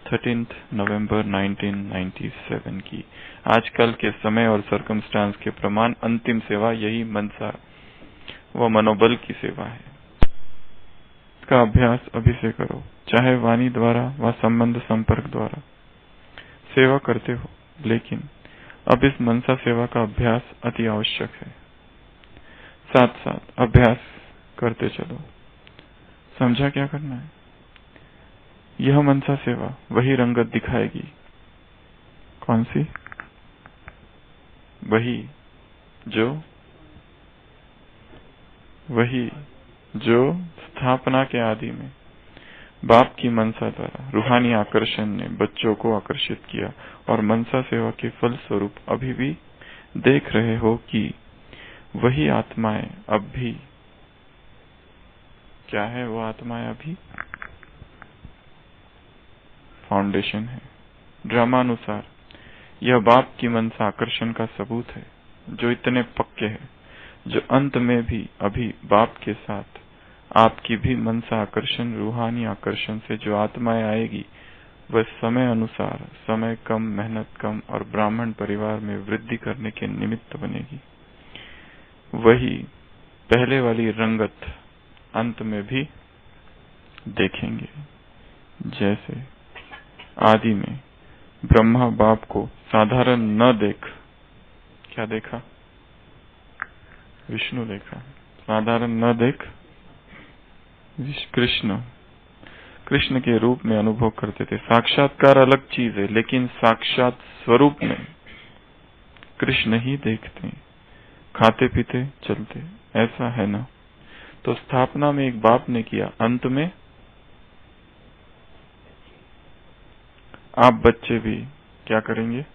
13 नवंबर 1997 की। आजकल के समय और सर्कमस्टांस के प्रमाण अंतिम सेवा यही मनसा व मनोबल की सेवा है। इसका अभ्यास अभी से करो, चाहे वाणी द्वारा व संबंध संपर्क द्वारा सेवा करते हो, लेकिन अब इस मनसा सेवा का अभ्यास अति आवश्यक है। साथ साथ अभ्यास करते चलो। समझा क्या करना है? यह मनसा सेवा वही रंगत दिखाएगी। कौन सी? वही जो स्थापना के आदि में बाप की मनसा द्वारा रूहानी आकर्षण ने बच्चों को आकर्षित किया, और मनसा सेवा के फल स्वरूप अभी भी देख रहे हो कि वही आत्माएं अब भी क्या है? वो आत्माएं अभी फाउंडेशन है। ड्रामानुसार यह बाप की मनसा आकर्षण का सबूत है, जो इतने पक्के हैं, जो अंत में भी अभी बाप के साथ आपकी भी मनसा आकर्षण रूहानी आकर्षण से जो आत्माएं आएगी, वह समय अनुसार समय कम, मेहनत कम और ब्राह्मण परिवार में वृद्धि करने के निमित्त बनेगी। वही पहले वाली रंगत अंत में भी देखेंगे। जैसे आदि में ब्रह्मा बाप को साधारण न देख क्या देखा? विष्णु देखा। साधारण न देख कृष्ण के रूप में अनुभव करते थे। साक्षात्कार अलग चीज है, लेकिन साक्षात स्वरूप में कृष्ण ही देखते, खाते पीते चलते, ऐसा है ना? तो स्थापना में एक बाप ने किया, अंत में आप बच्चे भी क्या करेंगे?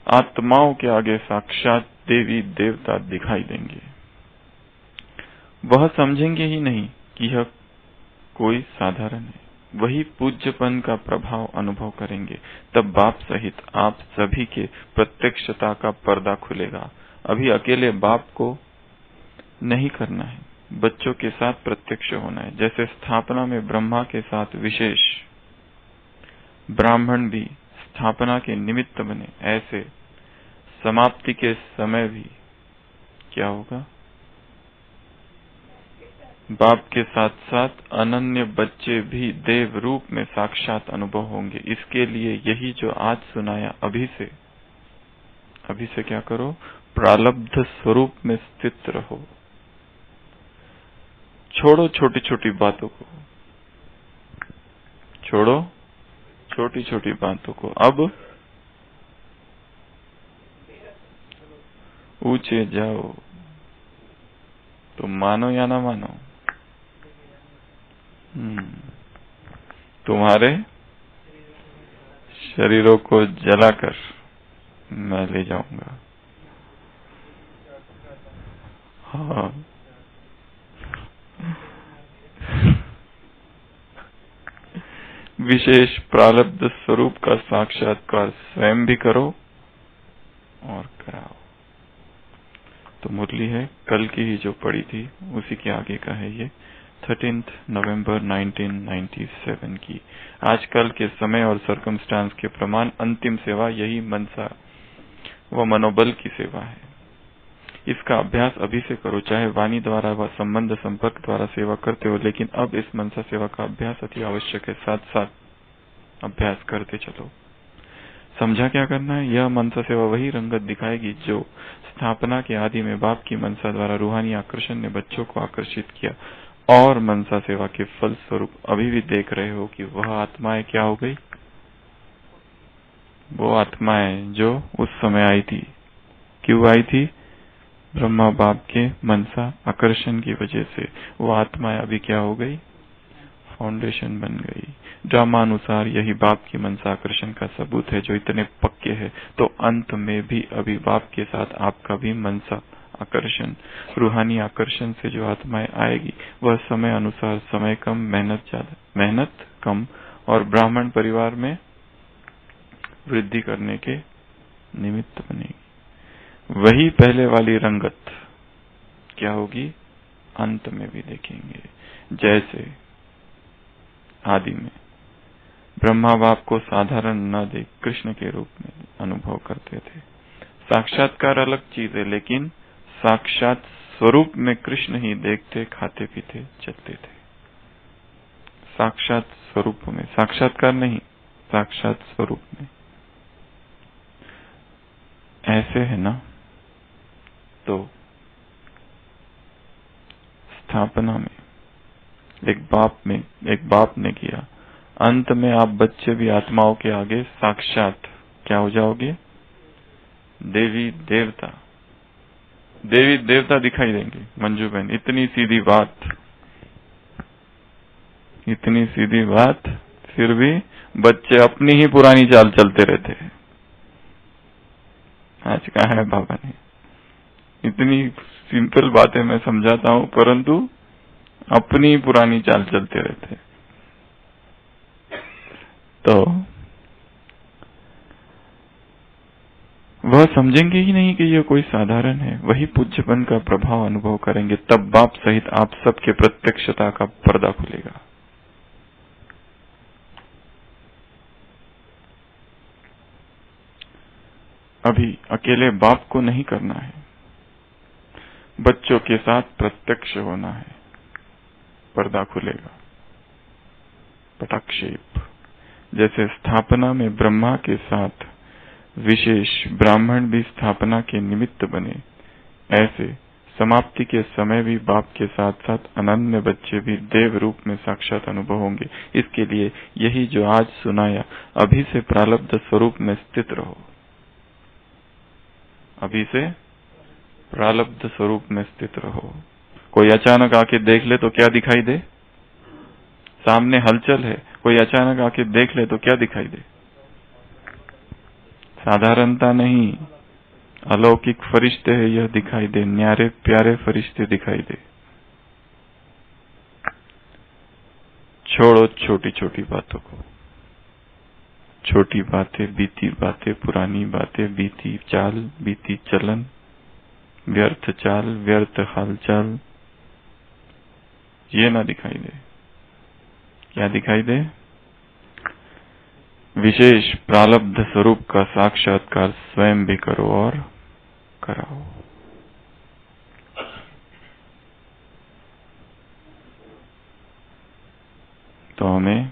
आत्माओं के आगे साक्षात देवी देवता दिखाई देंगे। वह समझेंगे ही नहीं कि यह कोई साधारण है, वही पूज्यपन का प्रभाव अनुभव करेंगे। तब बाप सहित आप सभी के प्रत्यक्षता का पर्दा खुलेगा। अभी अकेले बाप को नहीं करना है, बच्चों के साथ प्रत्यक्ष होना है। जैसे स्थापना में ब्रह्मा के साथ विशेष ब्राह्मण भी स्थापना के निमित्त बने, ऐसे समाप्ति के समय भी क्या होगा? बाप के साथ साथ अनन्य बच्चे भी देव रूप में साक्षात अनुभव होंगे। इसके लिए यही जो आज सुनाया, अभी से क्या करो? प्रारब्ध स्वरूप में स्थित रहो। छोड़ो छोटी छोटी बातों को, छोड़ो छोटी छोटी बातों को। अब ऊंचे जाओ। तो मानो या ना मानो, तुम्हारे शरीरों को जलाकर मैं ले जाऊंगा। हाँ, विशेष प्रारब्ध स्वरूप का साक्षात्कार स्वयं भी करो और कराओ। तो मुरली है कल की ही जो पड़ी थी, उसी के आगे का है ये, 13 नवंबर 1997 की। आजकल के समय और सर्कमस्टांस के प्रमाण अंतिम सेवा यही मनसा व मनोबल की सेवा है। इसका अभ्यास अभी से करो, चाहे वाणी द्वारा व संबंध संपर्क द्वारा सेवा करते हो, लेकिन अब इस मनसा सेवा का अभ्यास अति आवश्यक है। साथ साथ अभ्यास करते चलो। समझा क्या करना है? यह मनसा सेवा वही रंगत दिखाएगी जो स्थापना के आदि में बाप की मनसा द्वारा रूहानी आकर्षण ने बच्चों को आकर्षित किया, और मनसा सेवा के फल स्वरूप अभी भी देख रहे हो कि वह आत्माएं क्या हो गई? वो आत्माएं जो उस समय आई थी। क्यों आई थी? ब्रह्मा बाप के मनसा आकर्षण की वजह से वो आत्माएं अभी क्या हो गई? फाउंडेशन बन गई। ड्रामानुसार यही बाप की मनसा आकर्षण का सबूत है, जो इतने पक्के है। तो अंत में भी अभी बाप के साथ आपका भी मनसा आकर्षण रूहानी आकर्षण से जो आत्माएं आएगी, वह समय अनुसार समय कम, मेहनत कम और ब्राह्मण परिवार में वृद्धि करने के निमित्त बनेगी। वही पहले वाली रंगत क्या होगी? अंत में भी देखेंगे। जैसे आदि में ब्रह्मा बाप को साधारण न देख कृष्ण के रूप में अनुभव करते थे। साक्षात्कार अलग चीज है, लेकिन साक्षात स्वरूप में कृष्ण ही देखते, खाते पीते, चलते थे। साक्षात स्वरूप में, साक्षात्कार नहीं, साक्षात स्वरूप में। ऐसे है ना, तो स्थापना में एक बाप ने किया, अंत में आप बच्चे भी आत्माओं के आगे साक्षात क्या हो जाओगे? देवी देवता दिखाई देंगे। मंजू बहन, इतनी सीधी बात, फिर भी बच्चे अपनी ही पुरानी चाल चलते रहते हैं। आज कहा है बाबा ने, इतनी सिंपल बातें मैं समझाता हूं, परंतु अपनी पुरानी चाल चलते रहते हैं। तो वह समझेंगे ही नहीं कि यह कोई साधारण है, वही पूज्यपन का प्रभाव अनुभव करेंगे, तब बाप सहित आप सबके प्रत्यक्षता का पर्दा खुलेगा। अभी अकेले बाप को नहीं करना है, बच्चों के साथ प्रत्यक्ष होना है, पर्दा खुलेगा। पटाक्षेप, जैसे स्थापना में ब्रह्मा के साथ विशेष ब्राह्मण भी स्थापना के निमित्त बने, ऐसे समाप्ति के समय भी बाप के साथ साथ अनन्य बच्चे भी देव रूप में साक्षात अनुभव होंगे। इसके लिए यही जो आज सुनाया, अभी से प्रारब्ध स्वरूप में स्थित रहो। अभी से प्रारब्ध स्वरूप में स्थित रहो। कोई अचानक आके देख ले तो क्या दिखाई दे? सामने हलचल है, कोई अचानक आके देख ले तो क्या दिखाई दे? साधारणता नहीं, अलौकिक फरिश्ते है यह दिखाई दे, न्यारे प्यारे फरिश्ते दिखाई दे। छोड़ो छोटी छोटी बातों को, छोटी बातें, बीती बातें, पुरानी बातें, बीती चाल, बीती चलन, व्यर्थ चाल, व्यर्थ हालचाल, ये ना दिखाई दे। क्या दिखाई दे? विशेष प्रारब्ध स्वरूप का साक्षात्कार स्वयं भी करो और कराओ। तो हमें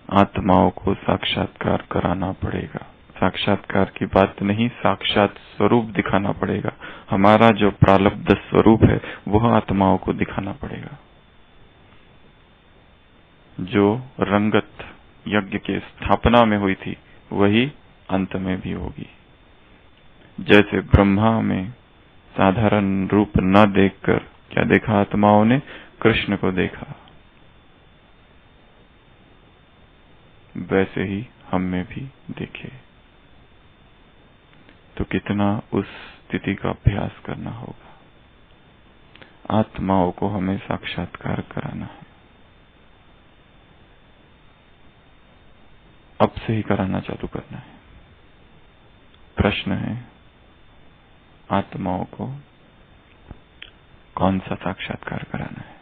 आत्माओं को साक्षात्कार कराना पड़ेगा। साक्षात्कार की बात नहीं, साक्षात स्वरूप दिखाना पड़ेगा। हमारा जो प्रारब्ध स्वरूप है वह आत्माओं को दिखाना पड़ेगा। जो रंगत यज्ञ के स्थापना में हुई थी वही अंत में भी होगी। जैसे ब्रह्मा में साधारण रूप न देखकर क्या देखा आत्माओं ने? कृष्ण को देखा। वैसे ही हम में भी देखे। तो कितना उस स्थिति का अभ्यास करना होगा। आत्माओं को हमें साक्षात्कार कराना है, अब से ही कराना चालू करना है। प्रश्न है, आत्माओं को कौन सा साक्षात्कार कराना है?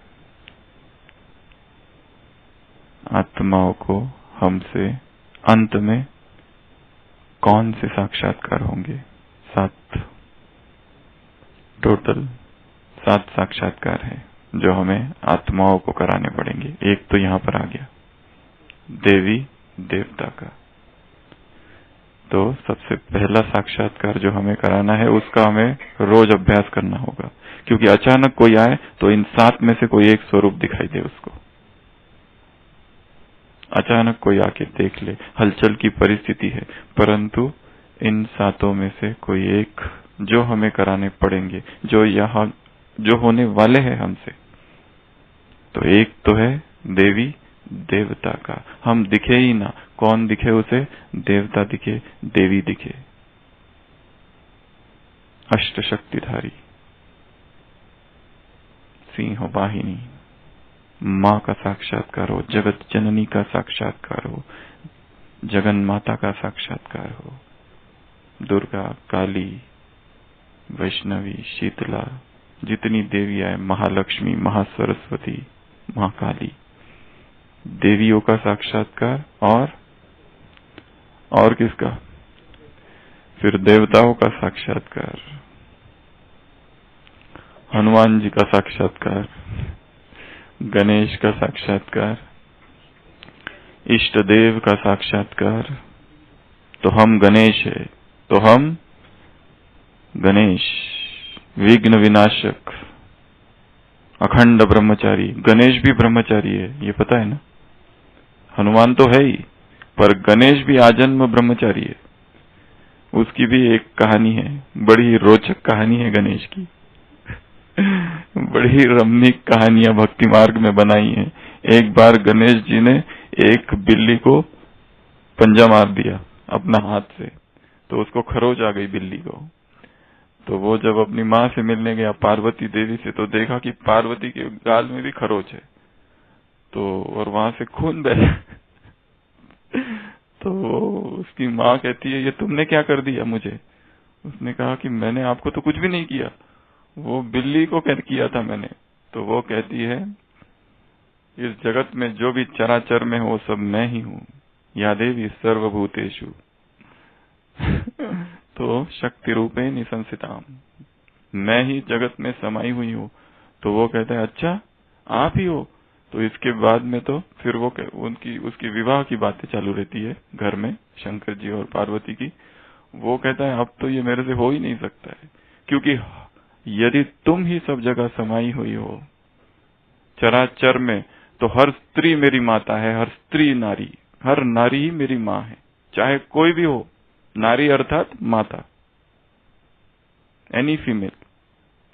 आत्माओं को हमसे अंत में कौन से साक्षात्कार होंगे? 7 टोटल 7 साक्षात्कार है जो हमें आत्माओं को कराने पड़ेंगे। एक तो यहां पर आ गया देवी देवता का। तो सबसे पहला साक्षात्कार जो हमें कराना है उसका हमें रोज अभ्यास करना होगा, क्योंकि अचानक कोई आए तो इन 7 में से कोई एक स्वरूप दिखाई दे उसको। अचानक कोई आके देख ले, हलचल की परिस्थिति है, परंतु इन 7 में से कोई एक जो हमें कराने पड़ेंगे, जो यहाँ जो होने वाले हैं हमसे। तो एक तो है देवी देवता का। हम दिखे ही ना, कौन दिखे उसे? देवता दिखे, देवी दिखे, अष्ट शक्तिधारी, सिंह वाहिनी, माँ का साक्षात्कार हो, जगत जननी का साक्षात्कार हो, जगन माता का साक्षात्कार हो, दुर्गा, काली, वैष्णवी, शीतला, जितनी देवियां, महालक्ष्मी, महासरस्वती, महाकाली, देवियों का साक्षात्कार और किसका? फिर देवताओं का साक्षात्कार, हनुमान जी का साक्षात्कार, गणेश का साक्षात्कार, इष्ट देव का साक्षात्कार। तो हम गणेश है, तो हम गणेश विघ्न विनाशक अखंड ब्रह्मचारी। गणेश भी ब्रह्मचारी है, ये पता है ना? हनुमान तो है ही, पर गणेश भी आजन्म ब्रह्मचारी है। उसकी भी एक कहानी है, बड़ी रोचक कहानी है गणेश की। बड़ी रमणीक कहानियां भक्ति मार्ग में बनाई हैं। एक बार गणेश जी ने एक बिल्ली को पंजा मार दिया अपना हाथ से, तो उसको खरोच आ गई बिल्ली को। तो वो जब अपनी माँ से मिलने गया पार्वती देवी से, तो देखा कि पार्वती के गाल में भी खरोच है, तो और वहां से खून बह। तो उसकी माँ कहती है, ये तुमने क्या कर दिया मुझे? उसने कहा कि मैंने आपको तो कुछ भी नहीं किया, वो बिल्ली को किया था मैंने। तो वो कहती है, इस जगत में जो भी चराचर में हो सब मैं ही हूँ, या देवी सर्वभूतेषु। तो शक्ति रूपे निसंसिताम, मैं ही जगत में समाई हुई हूँ। तो वो कहता है, अच्छा आप ही हो? तो इसके बाद में तो फिर वो उसकी विवाह की बातें चालू रहती है घर में, शंकर जी और पार्वती की। वो कहता है, अब तो ये मेरे से हो ही नहीं सकता है, क्योंकि यदि तुम ही सब जगह समाई हुई हो चराचर में, तो हर स्त्री मेरी माता है, हर स्त्री नारी, हर नारी ही मेरी माँ है, चाहे कोई भी हो। नारी अर्थात माता, एनी फीमेल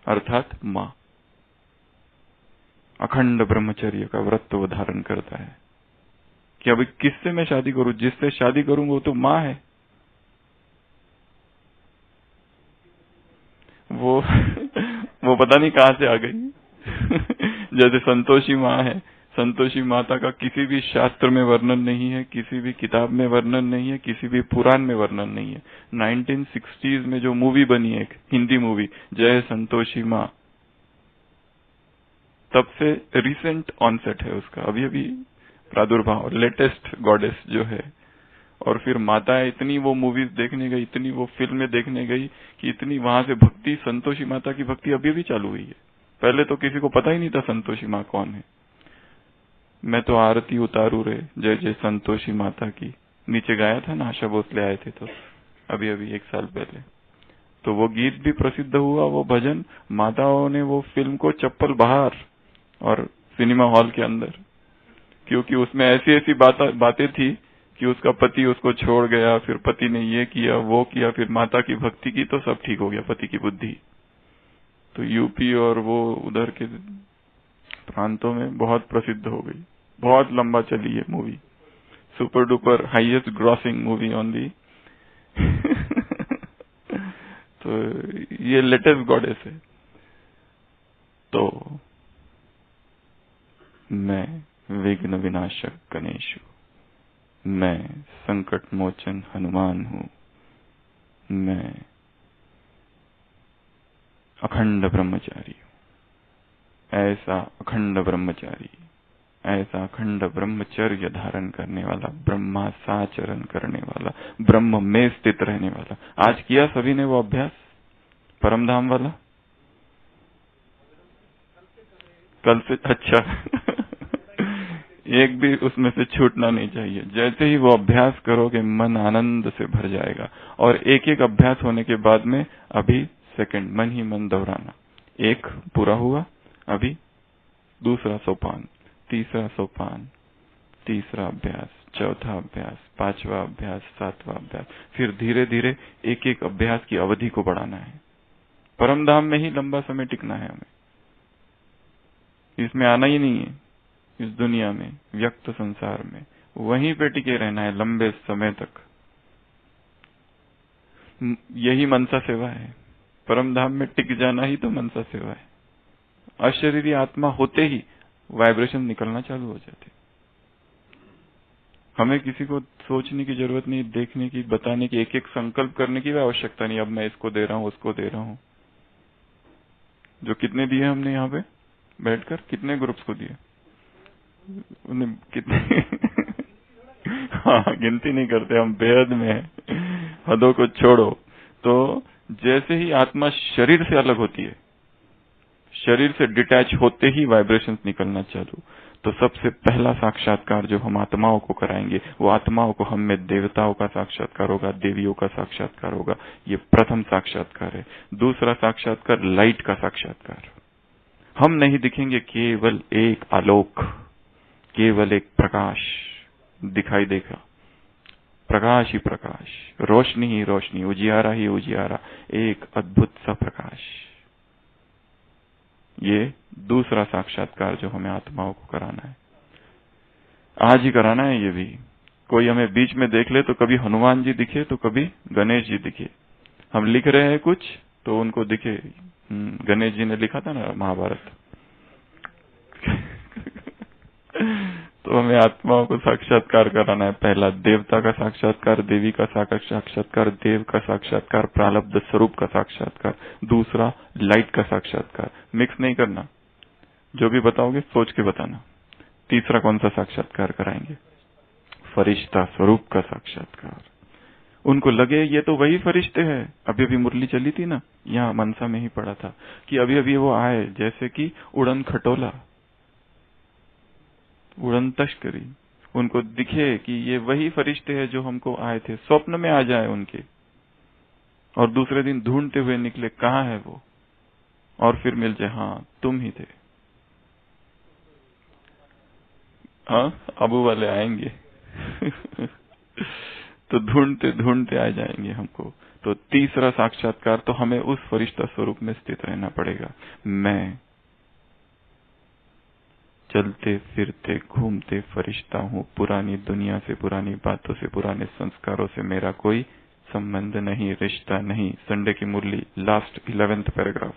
अर्थात माँ। अखंड ब्रह्मचर्य का व्रत वो धारण करता है कि अभी किससे मैं शादी करूं? जिससे शादी करूंगा वो तो माँ है। वो पता नहीं कहां से आ गई। जैसे संतोषी माँ है, संतोषी माता का किसी भी शास्त्र में वर्णन नहीं है, किसी भी किताब में वर्णन नहीं है, किसी भी पुराण में वर्णन नहीं है। 1960s में जो मूवी बनी है, एक हिंदी मूवी, जय संतोषी माँ, तब से रिसेंट ऑनसेट है उसका, अभी अभी प्रादुर्भाव, लेटेस्ट गॉडेस जो है। और फिर माताएं इतनी वो मूवीज देखने गई, इतनी वो फिल्में देखने गई कि इतनी वहां से भक्ति, संतोषी माता की भक्ति अभी भी चालू हुई है। पहले तो किसी को पता ही नहीं था संतोषी माँ कौन है। मैं तो आरती उतारू रे जय जय संतोषी माता की, नीचे गाया था ना, आशा भोसले आए थे तो अभी अभी 1 साल पहले। तो वो गीत भी प्रसिद्ध हुआ, वो भजन। माताओं ने वो फिल्म को चप्पल बाहर और सिनेमा हॉल के अंदर, क्योंकि उसमें ऐसी ऐसी बातें थी कि उसका पति उसको छोड़ गया, फिर पति ने ये किया वो किया, फिर माता की भक्ति की तो सब ठीक हो गया, पति की बुद्धि। तो यूपी और वो उधर के प्रांतों में बहुत प्रसिद्ध हो गई, बहुत लंबा चली है movie, super duper highest grossing movie on the. तो ये लेटेस्ट गॉडेस है। तो मैं विघ्न विनाशक गणेश हूँ, मैं संकट मोचन हनुमान हूँ, मैं अखंड ब्रह्मचारी हूँ। ऐसा अखंड ब्रह्मचारी, ऐसा अखंड ब्रह्मचर्य धारण करने वाला, ब्रह्मासाचरण करने वाला, ब्रह्म में स्थित रहने वाला। आज किया सभी ने वो अभ्यास परमधाम वाला? कल से? अच्छा। एक भी उसमें से छूटना नहीं चाहिए। जैसे ही वो अभ्यास करोगे मन आनंद से भर जाएगा। और एक एक अभ्यास होने के बाद में अभी सेकंड मन ही मन दोहराना, एक पूरा हुआ, अभी दूसरा सोपान, तीसरा सोपान, तीसरा अभ्यास, चौथा अभ्यास, पांचवा अभ्यास, सातवां अभ्यास, फिर धीरे धीरे एक एक अभ्यास की अवधि को बढ़ाना है। परमधाम में ही लंबा समय टिकना है हमें, इसमें आना ही नहीं है। इस दुनिया में, व्यक्त संसार में वहीं पे टिके रहना है लंबे समय तक। यही मनसा सेवा है, परमधाम में टिक जाना ही तो मनसा सेवा है। अशरीरी आत्मा होते ही वाइब्रेशन निकलना चालू हो जाते। हमें किसी को सोचने की जरूरत नहीं, देखने की, बताने की, एक एक संकल्प करने की भी आवश्यकता नहीं। अब मैं इसको दे रहा हूँ, उसको दे रहा हूँ। जो कितने दिए हमने यहाँ पे बैठकर, कितने ग्रुप्स को दिए? उन्हें कितने हाँ, गिनती नहीं करते हम, बेहद में हैं, हदों को छोड़ो। तो जैसे ही आत्मा शरीर से अलग होती है, शरीर से डिटैच होते ही वाइब्रेशंस निकलना चालू। तो सबसे पहला साक्षात्कार जो हम आत्माओं को कराएंगे, वो आत्माओं को हम में देवताओं का साक्षात्कार होगा, देवियों का साक्षात्कार होगा। ये प्रथम साक्षात्कार है। दूसरा साक्षात्कार लाइट का साक्षात्कार। हम नहीं दिखेंगे, केवल एक आलोक, केवल एक प्रकाश दिखाई देगा, प्रकाश ही प्रकाश, रोशनी ही रोशनी, उजियारा ही उजियारा, एक अद्भुत सा प्रकाश। ये दूसरा साक्षात्कार जो हमें आत्माओं को कराना है, आज ही कराना है। ये भी कोई हमें बीच में देख ले तो कभी हनुमान जी दिखे तो कभी गणेश जी दिखे। हम लिख रहे हैं कुछ तो उनको दिखे, गणेश जी ने लिखा था ना महाभारत। तो हमें आत्माओं को साक्षात्कार कराना है। पहला देवता का साक्षात्कार, देवी का साक्षात्कार, देव का साक्षात्कार, प्रारब्ध स्वरूप का साक्षात्कार। दूसरा लाइट का साक्षात्कार। मिक्स नहीं करना, जो भी बताओगे सोच के बताना। तीसरा कौन सा साक्षात्कार कराएंगे? फरिश्ता स्वरूप का साक्षात्कार। उनको लगे ये तो वही फरिश्ते हैं। अभी अभी मुरली चली थी ना, यहाँ मनसा में ही पड़ा था कि अभी अभी वो आए, जैसे कि उड़न खटोला, उड़न तस्करी। उनको दिखे कि ये वही फरिश्ते हैं जो हमको आए थे, स्वप्न में आ जाए उनके, और दूसरे दिन ढूंढते हुए निकले कहाँ है वो, और फिर मिल जाए, हाँ तुम ही थे। हाँ, अबू वाले आएंगे तो ढूंढते ढूंढते आ जाएंगे हमको। तो तीसरा साक्षात्कार, तो हमें उस फरिश्ता स्वरूप में स्थित रहना पड़ेगा। मैं चलते फिरते घूमते फरिश्ता हूँ, पुरानी दुनिया से, पुरानी बातों से, पुराने संस्कारों से मेरा कोई संबंध नहीं, रिश्ता नहीं। संडे की मुरली लास्ट 11th पैराग्राफ,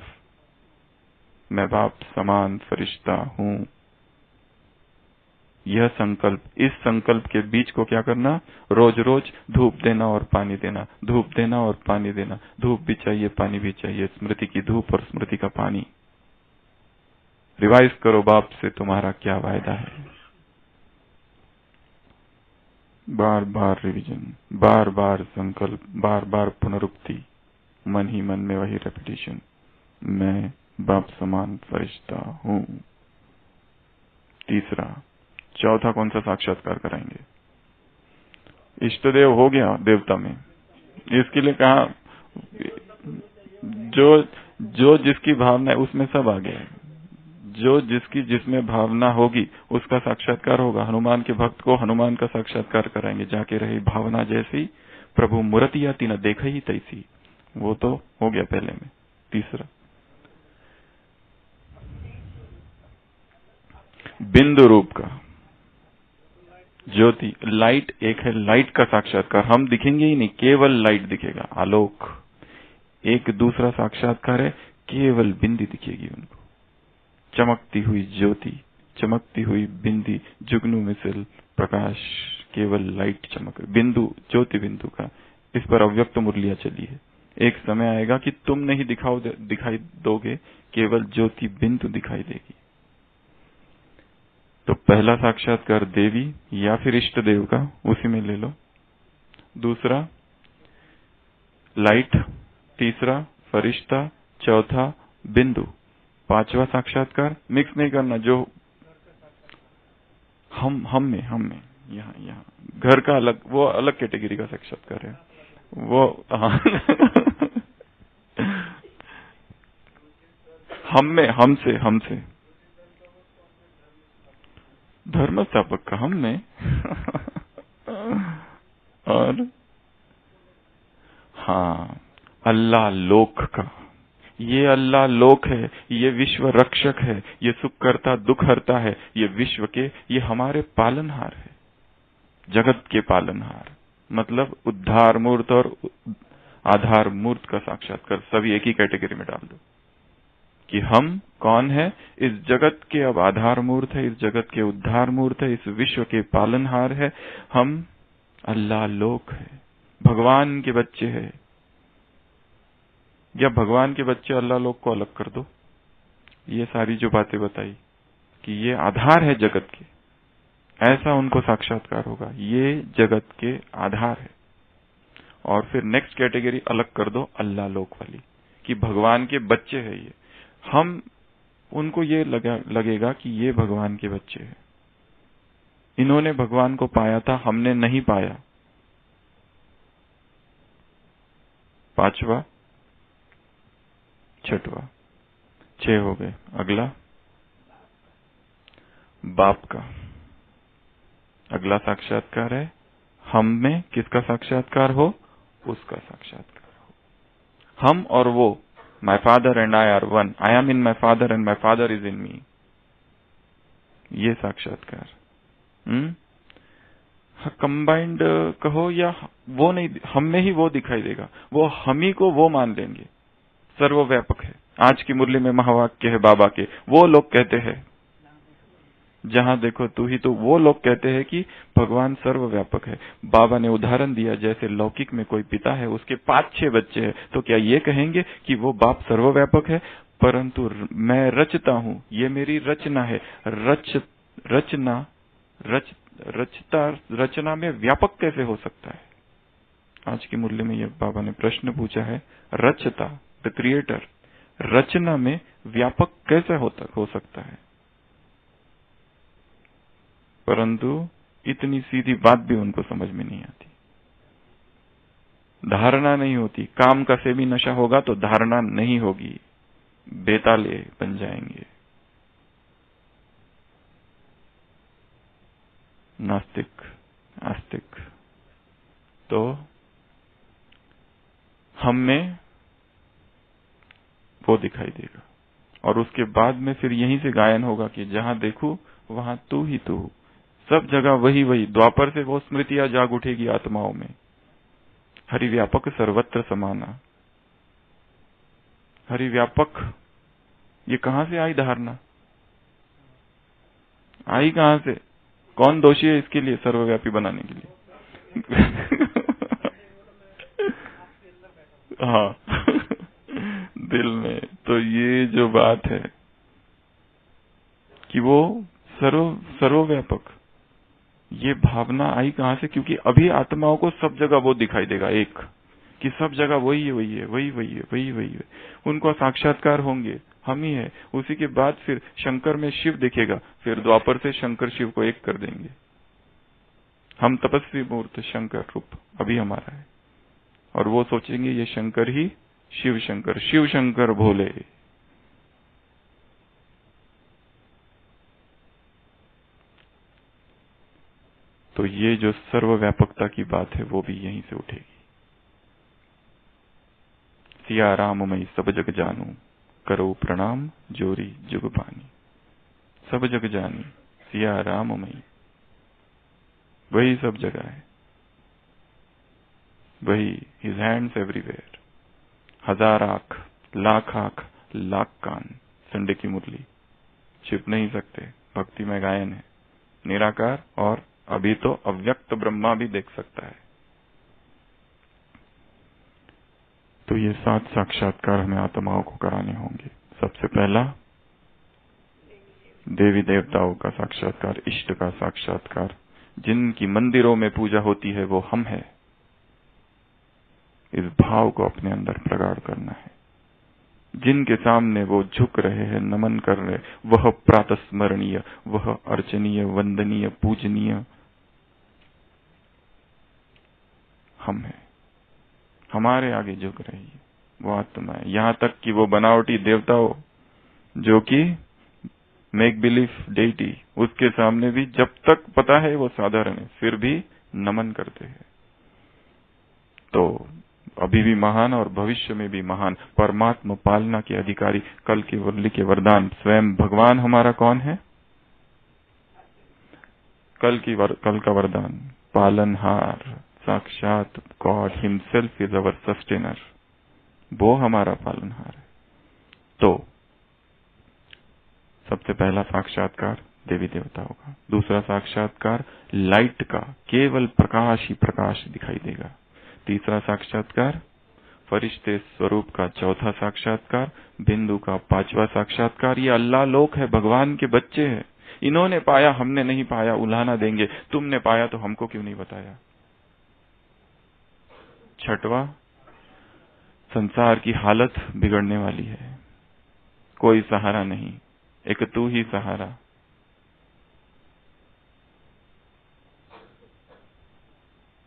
मैं बाप समान फरिश्ता हूँ। यह संकल्प, इस संकल्प के बीच को क्या करना? रोज रोज धूप देना और पानी देना, धूप देना और पानी देना। धूप भी चाहिए, पानी भी चाहिए, स्मृति की धूप और स्मृति का पानी। रिवाइज करो बाप से तुम्हारा क्या वायदा है। बार बार रिवीजन, बार बार संकल्प, बार बार पुनरुक्ति, मन ही मन में वही रेपिटेशन, मैं बाप समान फरिश्ता हूँ। तीसरा। चौथा कौन सा साक्षात्कार कराएंगे? इष्ट देव हो गया देवता में, इसके लिए कहा जो जिसकी भावना है उसमें सब आ गया। जो जिसकी जिसमें भावना होगी उसका साक्षात्कार होगा। हनुमान के भक्त को हनुमान का साक्षात्कार कराएंगे, जाके रही भावना जैसी प्रभु मूर्ति आती न देखा ही तैसी, वो तो हो गया पहले में। तीसरा बिंदु रूप का ज्योति, लाइट एक है, लाइट का साक्षात्कार। हम दिखेंगे ही नहीं, केवल लाइट दिखेगा, आलोक। एक दूसरा साक्षात्कार है, केवल बिंदी दिखेगी उनको, चमकती हुई ज्योति, चमकती हुई बिंदी, जुगनू मिसल प्रकाश, केवल लाइट चमक, बिंदु, ज्योति बिंदु का। इस पर अव्यक्त मुरलियां चली है। एक समय आएगा कि तुम नहीं दिखाई दोगे, केवल ज्योति बिंदु दिखाई देगी। तो पहला साक्षात्कार देवी या फिर इष्ट देव का, उसी में ले लो। दूसरा लाइट, तीसरा फरिश्ता, चौथा बिंदु, पांचवा साक्षात्कार मिक्स नहीं करना। जो हम में यहाँ घर का अलग, वो अलग कैटेगरी का साक्षात्कार है वो। हमसे धर्म स्थापक का हम में और हाँ, अल्लाह लोक का, ये अल्लाह लोक है, ये विश्व रक्षक है, ये सुख करता दुख हरता है, ये विश्व के, ये हमारे पालनहार है, जगत के पालनहार। मतलब उद्धार मूर्त और आधार मूर्त का साक्षात्कार सभी एक ही कैटेगरी में डाल दो कि हम कौन है? इस जगत के अब आधार मूर्त है, इस जगत के उद्धार मूर्त है, इस विश्व के पालनहार है। हम अल्लाह लोक है, भगवान के बच्चे हैं। या भगवान के बच्चे अल्लाह लोक को अलग कर दो। ये सारी जो बातें बताई कि ये आधार है जगत के, ऐसा उनको साक्षात्कार होगा। ये जगत के आधार है। और फिर नेक्स्ट कैटेगरी अलग कर दो, अल्लाह लोक वाली, कि भगवान के बच्चे हैं ये। हम उनको ये लगेगा कि ये भगवान के बच्चे हैं, इन्होंने भगवान को पाया था, हमने नहीं पाया। पांचवा, छठवा, 6 हो गए। अगला बाप का अगला साक्षात्कार है, हम में किसका साक्षात्कार हो? उसका साक्षात्कार हो। हम और वो, my father and I are one, I am in my father and my father is in me, ये साक्षात्कार। कंबाइंड कहो या वो नहीं, हम में ही वो दिखाई देगा, वो हम ही को वो मान लेंगे, सर्वव्यापक है। आज की मुरली में महावाक्य है बाबा के, वो लोग कहते हैं जहां देखो तू ही, तो वो लोग कहते हैं कि भगवान सर्वव्यापक है। बाबा ने उदाहरण दिया, जैसे लौकिक में कोई पिता है, उसके 5-6 बच्चे हैं, तो क्या ये कहेंगे कि वो बाप सर्वव्यापक है? परंतु मैं रचता हूं, ये मेरी रचना है। रचना में व्यापक कैसे हो सकता है? आज की मुरली में ये बाबा ने प्रश्न पूछा है, रचता, द क्रिएटर, रचना में व्यापक कैसे हो सकता है? परंतु इतनी सीधी बात भी उनको समझ में नहीं आती, धारणा नहीं होती। काम का सेवी नशा होगा तो धारणा नहीं होगी, बेताले बन जाएंगे, नास्तिक, आस्तिक। तो हम में वो दिखाई देगा, और उसके बाद में फिर यहीं से गायन होगा कि जहां देखूं वहां तू ही तू, सब जगह वही वही। द्वापर से वो स्मृतियां जाग उठेगी आत्माओं में, हरिव्यापक सर्वत्र समाना। हरिव्यापक, ये कहां से आई धारणा? आई कहां से? कौन दोषी है इसके लिए, सर्वव्यापी बनाने के लिए? हाँ, दिल में। तो ये जो बात है कि वो सर्वव्यापक, ये भावना आई कहां से? क्योंकि अभी आत्माओं को सब जगह वो दिखाई देगा, एक, कि सब जगह वही है, वही है, वही है। उनको साक्षात्कार होंगे, हम ही है। उसी के बाद फिर शंकर में शिव दिखेगा, फिर द्वापर से शंकर शिव को एक कर देंगे। हम तपस्वी मूर्त शंकर रूप अभी हमारा है, और वो सोचेंगे ये शंकर ही शिव शंकर भोले। तो ये जो सर्वव्यापकता की बात है वो भी यहीं से उठेगी। सिया राममयी सब जग जानू, करो प्रणाम जोरी जुग पानी। सब जग जानी सिया राममयी, वही सब जगह है, वही, हिज हैंड्स एवरीवेयर। 1000 आंख, लाख आंख, लाख कान, संडे की मुरली, छिप नहीं सकते। भक्ति में गायन है, निराकार, और अभी तो अव्यक्त ब्रह्मा भी देख सकता है। तो ये 7 साक्षात्कार हमें आत्माओं को कराने होंगे। सबसे पहला देवी देवताओं का साक्षात्कार, इष्ट का साक्षात्कार, जिनकी मंदिरों में पूजा होती है वो हम है। इस भाव को अपने अंदर प्रगाढ़ करना है। जिनके सामने वो झुक रहे हैं, नमन कर रहे, वह प्रातस्मरणीय, वह अर्चनीय, वंदनीय, पूजनीय हम है। हमारे आगे झुक रही है वो आत्मा है। यहां तक कि वो बनावटी देवताओं जो कि मेक बिलीव डेटी, उसके सामने भी जब तक पता है वो साधारण है, फिर भी नमन करते हैं। तो अभी भी महान और भविष्य में भी महान परमात्मा पालना के अधिकारी, कल की मुरली के वरदान, स्वयं भगवान हमारा कौन है? कल का वरदान, पालनहार, साक्षात God himself is our sustainer, वो हमारा पालनहार है। तो सबसे पहला साक्षात्कार देवी देवताओं का, दूसरा साक्षात्कार लाइट का, केवल प्रकाश ही प्रकाश दिखाई देगा। तीसरा साक्षात्कार फरिश्ते स्वरूप का, चौथा साक्षात्कार बिंदु का, 5वां साक्षात्कार ये अल्लाह लोक है, भगवान के बच्चे हैं। इन्होंने पाया, हमने नहीं पाया, उल्हाना देंगे, तुमने पाया तो हमको क्यों नहीं बताया। छठवां, संसार की हालत बिगड़ने वाली है, कोई सहारा नहीं, एक तू ही सहारा।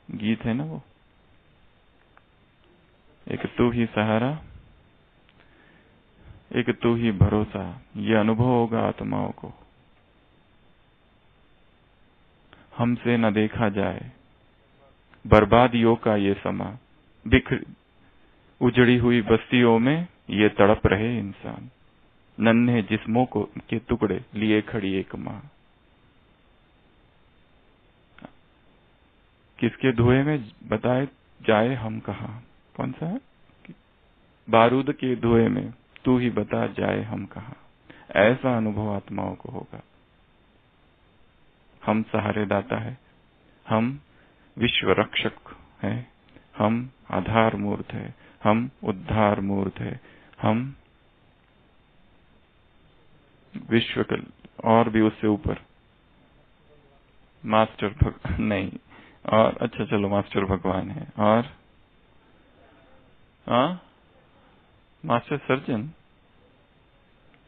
गीत है ना वो, एक तू ही सहारा, एक तू ही भरोसा, ये अनुभव होगा आत्माओं को। हमसे न देखा जाए बर्बादियों का ये समा, बिखर उजड़ी हुई बस्तियों में ये तड़प रहे इंसान, नन्हे जिस्मों को के टुकड़े लिए खड़ी एक मां। किसके धुएं में बताए जाए हम कहा, कौन सा है, बारूद के धुएं में तू ही बता जाए हम कहा। ऐसा अनुभव आत्माओं को होगा। हम सहारे दाता है, हम विश्व रक्षक है, हम आधार मूर्त है, हम उद्धार मूर्त है, हम विश्व और भी उससे ऊपर मास्टर नहीं, और अच्छा चलो मास्टर भगवान है, और मास्टर सर्जन,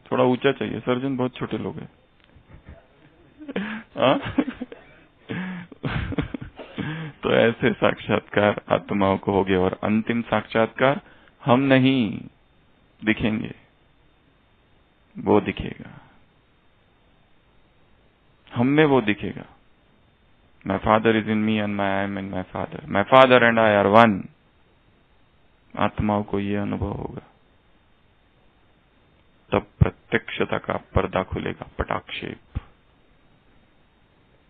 थोड़ा ऊंचा चाहिए, सर्जन बहुत छोटे लोग हैं। तो ऐसे साक्षात्कार आत्माओं को हो गए, और अंतिम साक्षात्कार हम नहीं दिखेंगे, वो दिखेगा, हम में वो दिखेगा। My father is in me and I am in my father, my father and I are one. आत्माओं को ये अनुभव होगा, तब प्रत्यक्षता का पर्दा खुलेगा, पटाक्षेप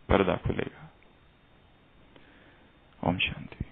पर्दा खुलेगा। ओम शांति।